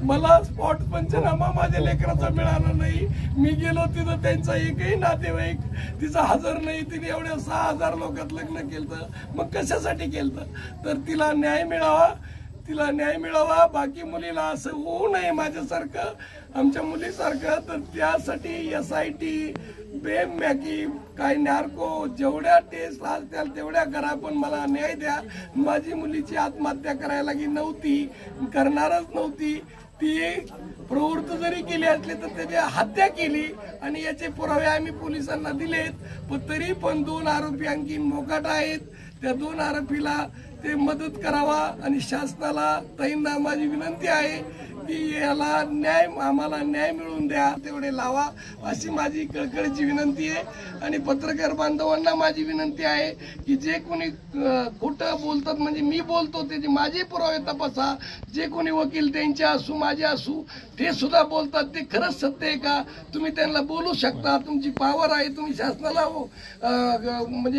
मला स्पॉट पंचनामा माझ्या लेकराचा मिळाला नाही। मी गेलो तिथं त्यांचा एकही नातेवाईक तिचा हजर नाही। तिने एवढ्या 6000 लोकात लग्न केलं, मग कशासाठी केलं? तर तिला न्याय मिळावा, तिला न्याय मिळावा। बाकी मुलीला असं होऊ नये माझ्यासारखं, आमच्या मुलीसारखं। तर त्यासाठी SIT बेमॅकी काय नार्को जेवढ्या टेस्ट असतील तेवढ्या करा, पण मला न्याय द्या। माझी मुलीची आत्महत्या करायला की नव्हती, करणारच नव्हती। ती प्रवृत्त जरी केली असली तर त्याची हत्या केली आणि याचे पुरावे आम्ही पोलिसांना दिलेत। पण तरी पण 2 आरोपी आणखी मोकाट आहेत। त्या 2 आरोपीला ते मदत करावा आणि शासनाला ताईंना माझी विनंती आहे की याला न्याय, आम्हाला न्याय मिळवून द्या, तेवढे लावा अशी माझी कळकळीची विनंती आहे। आणि पत्रकार बांधवांना माझी विनंती आहे की जे कोणी खोटं बोलतात, म्हणजे मी बोलतो त्याचे माझे पुरावे तपासा। जे कोणी वकील त्यांचे असू माझे असू ते सुद्धा बोलतात, ते खरंच सत्य आहे का? तुम्ही त्यांना बोलू शकता, तुमची पावर आहे, तुम्ही शासनाला म्हणजे